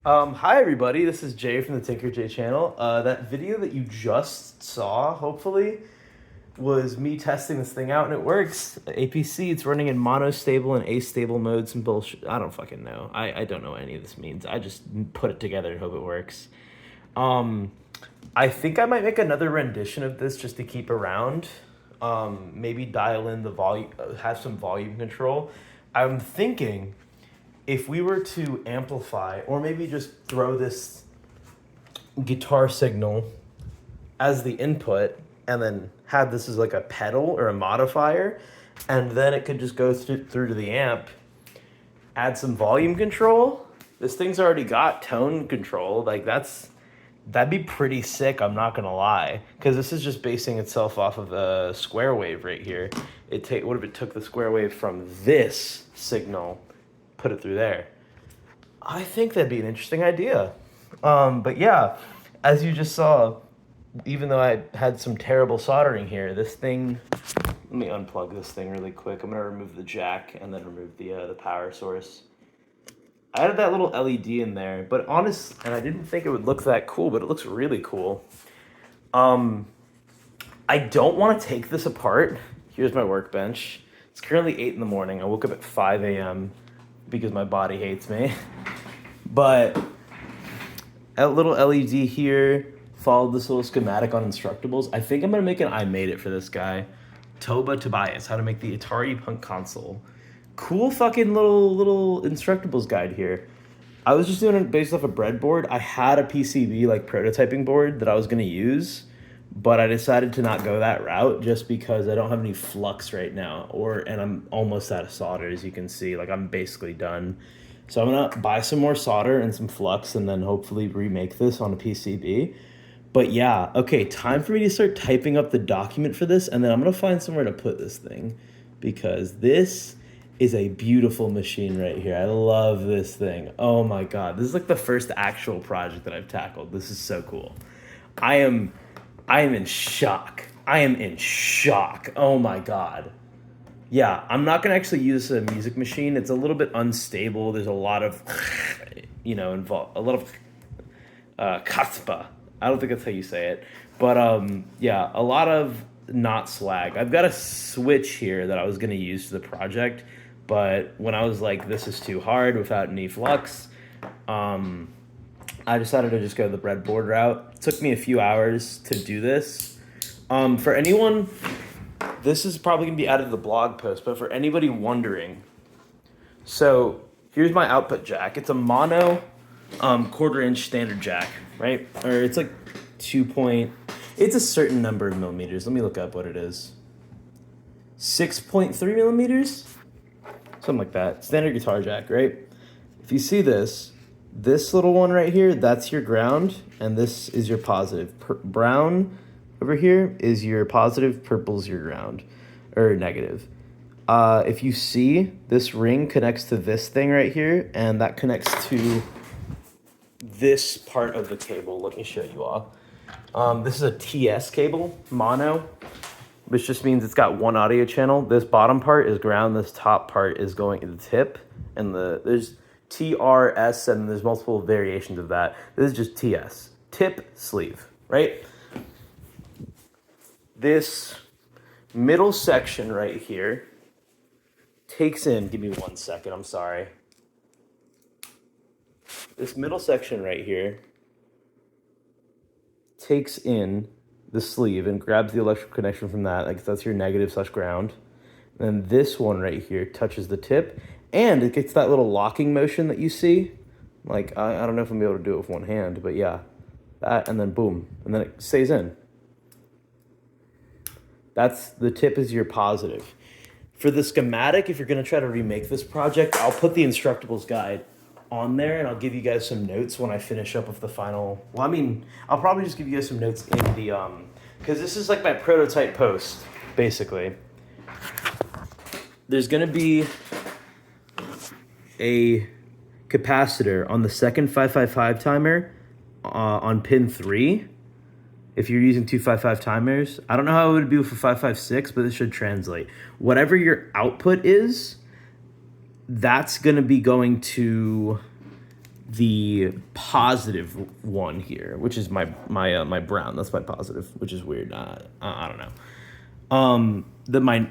Hi everybody, this is Jay from the Tinker Jay channel. That video that you just saw, hopefully, was me testing this thing out and it works. APC, it's running in monostable and astable modes and bullshit. I don't fucking know. I don't know what any of this means. I just put it together and hope it works. Um, I think I might make another rendition of this just to keep around. Maybe dial in the volume, have some volume control. I'm thinking if we were to amplify or maybe just throw this guitar signal as the input and then have this as like a pedal or a modifier, and then it could just go through to the amp, add some volume control. This thing's already got tone control. Like that'd be pretty sick, I'm not gonna lie, because this is just basing itself off of a square wave right here. What if it took the square wave from this signal, put it through there? I think that'd be an interesting idea. But yeah, as you just saw, even though I had some terrible soldering here, this thing, let me unplug this thing really quick. I'm gonna remove the jack and then remove the power source. I added that little LED in there, but and I didn't think it would look that cool, but it looks really cool. I don't want to take this apart. Here's my workbench. It's currently 8 in the morning. I woke up at 5 a.m. because my body hates me. But a little LED here, followed this little schematic on Instructables. I think I'm gonna make an I Made It for this guy. Toba Tobias, how to make the Atari Punk console. Cool fucking little Instructables guide here. I was just doing it based off a breadboard. I had a PCB like prototyping board that I was gonna use, but I decided to not go that route just because I don't have any flux right now, and I'm almost out of solder, as you can see. Like, I'm basically done. So I'm gonna buy some more solder and some flux and then hopefully remake this on a PCB. But yeah, okay, time for me to start typing up the document for this, and then I'm gonna find somewhere to put this thing, because this is a beautiful machine right here. I love this thing. Oh my God, this is like the first actual project that I've tackled. This is so cool. I am in shock. I am in shock. Oh my God. Yeah, I'm not gonna actually use a music machine. It's a little bit unstable. There's a lot of, involved, a lot of katzpa. I don't think that's how you say it. But yeah, a lot of not swag. I've got a switch here that I was gonna use for the project, but when I was like, this is too hard without any flux, I decided to just go the breadboard route. It took me a few hours to do this. For anyone, this is probably gonna be out of the blog post, but for anybody wondering, so here's my output jack. It's a mono 1/4 inch standard jack, right? Or it's like it's a certain number of millimeters. Let me look up what it is. 6.3 millimeters? Something like that. Standard guitar jack, right? If you see this little one right here, that's your ground, and this is your positive. Brown over here is your positive, purple's your ground, or negative. If you see, this ring connects to this thing right here, and that connects to this part of the cable. Let me show you all. This is a TS cable, mono, which just means it's got one audio channel. This bottom part is ground, this top part is going to the tip, and there's TRS, and there's multiple variations of that. This is just TS, tip, sleeve, right? This middle section right here takes in, give me 1 second, I'm sorry. This middle section right here takes in the sleeve and grabs the electrical connection from that. Like, that's your negative/ground. And then this one right here touches the tip, and it gets that little locking motion that you see. Like, I don't know if I'm able to do it with one hand, but yeah, that, and then boom, and then it stays in. The tip is your positive. For the schematic, if you're gonna try to remake this project, I'll put the Instructables guide on there, and I'll give you guys some notes when I finish up with the final. Well, I mean, I'll probably just give you guys some notes in the because this is like my prototype post, basically. There's gonna be a capacitor on the second 555 timer on pin 3. If you're using 255 timers, I don't know how it would be with a 556, but this should translate. Whatever your output is, that's going to be going to the positive one here, which is my brown. That's my positive, which is weird. I don't know.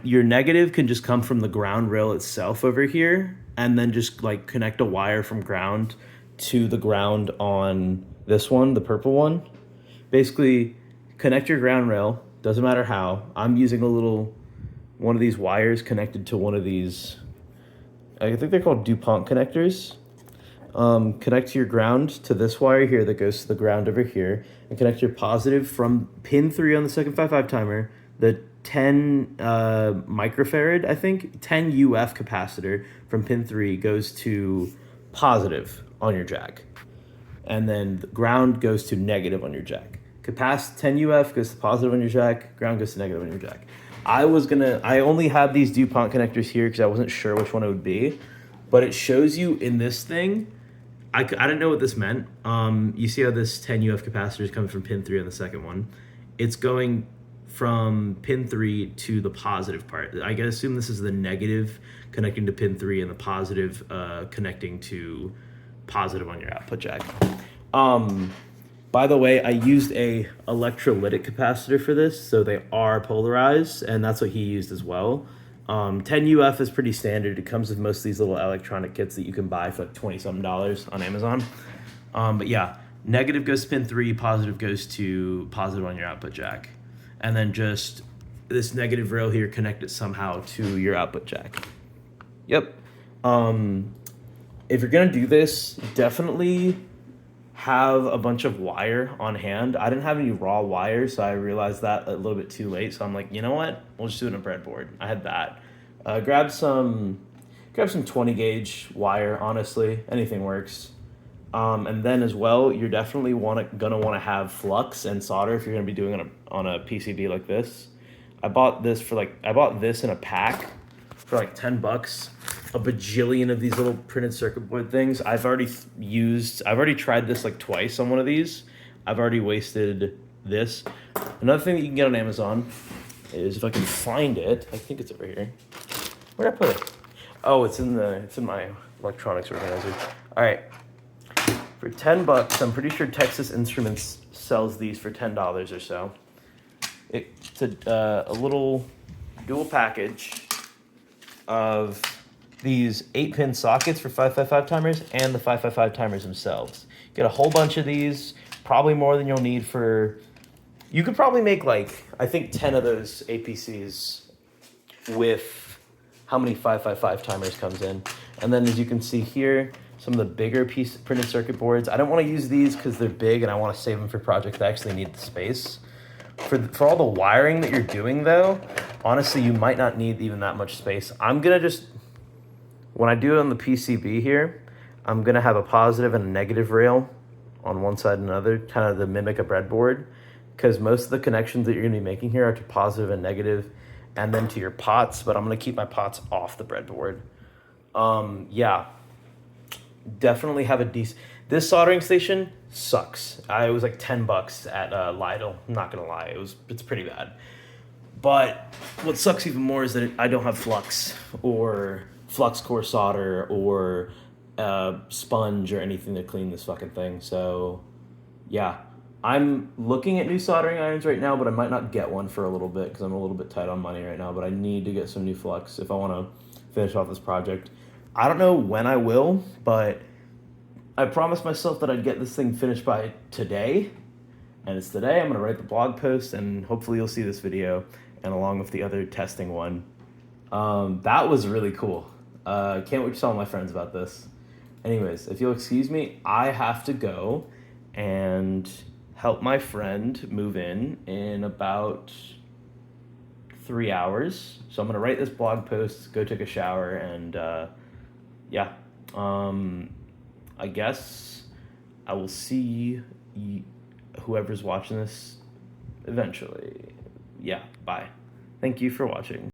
Your negative can just come from the ground rail itself over here, and then just like connect a wire from ground to the ground on this one, the purple one. Basically, connect your ground rail. Doesn't matter how. I'm using one of these wires connected to one of these. I think they're called DuPont connectors. Connect your ground to this wire here that goes to the ground over here, and connect your positive from pin 3 on the second 5/5 timer, the 10 microfarad, I think, 10 UF capacitor from pin 3 goes to positive on your jack. And then the ground goes to negative on your jack. 10 UF goes to positive on your jack, ground goes to negative on your jack. I only had these DuPont connectors here because I wasn't sure which one it would be, but it shows you in this thing. I didn't know what this meant. You see how this 10 UF capacitor is coming from pin 3 on the second one. It's going from pin 3 to the positive part. I can assume this is the negative connecting to pin 3 and the positive connecting to positive on your output jack. By the way, I used a electrolytic capacitor for this, so they are polarized, and that's what he used as well. 10 UF is pretty standard. It comes with most of these little electronic kits that you can buy for like $20-something on Amazon. But yeah, negative goes to pin 3, positive goes to positive on your output jack. And then just this negative rail here, connect it somehow to your output jack. Yep. If you're gonna do this, definitely have a bunch of wire on hand. I didn't have any raw wire, so I realized that a little bit too late. So I'm like, you know what? We'll just do it in a breadboard. I had that. Grab some 20 gauge wire. Honestly, anything works. And then as well, you're definitely gonna want to have flux and solder if you're gonna be doing it on a PCB like this. I bought this in a pack for like $10. A bajillion of these little printed circuit board things. I've already tried this like twice on one of these. I've already wasted this. Another thing that you can get on Amazon is, if I can find it, I think it's over here. Where did I put it? Oh, it's in my electronics organizer. All right. For $10, I'm pretty sure Texas Instruments sells these for $10 or so. It's a little dual package of these 8-pin sockets for 555 timers and the 555 timers themselves. Get a whole bunch of these, probably more than you'll need for. You could probably make like, I think 10 of those APCs with how many 555 timers comes in. And then as you can see here, some of the bigger printed circuit boards. I don't want to use these because they're big and I want to save them for projects that actually need the space. For all the wiring that you're doing though, honestly, you might not need even that much space. I'm gonna just, when I do it on the PCB here, I'm gonna have a positive and a negative rail on one side and another, kind of to mimic a breadboard, because most of the connections that you're gonna be making here are to positive and negative, and then to your pots, but I'm gonna keep my pots off the breadboard. Yeah, definitely have a decent. This soldering station sucks. It was like $10 at Lidl. I'm not gonna lie, it's pretty bad. But what sucks even more is that I don't have flux or flux core solder or sponge or anything to clean this fucking thing. So yeah, I'm looking at new soldering irons right now, but I might not get one for a little bit because I'm a little bit tight on money right now, but I need to get some new flux if I want to finish off this project. I don't know when I will, but I promised myself that I'd get this thing finished by today, and it's today. I'm going to write the blog post, and hopefully you'll see this video, and along with the other testing one. That was really cool. Can't wait to tell all my friends about this. Anyways, if you'll excuse me, I have to go and help my friend move in about 3 hours. So I'm going to write this blog post, go take a shower, and yeah. I guess I will see whoever's watching this eventually. Yeah, bye. Thank you for watching.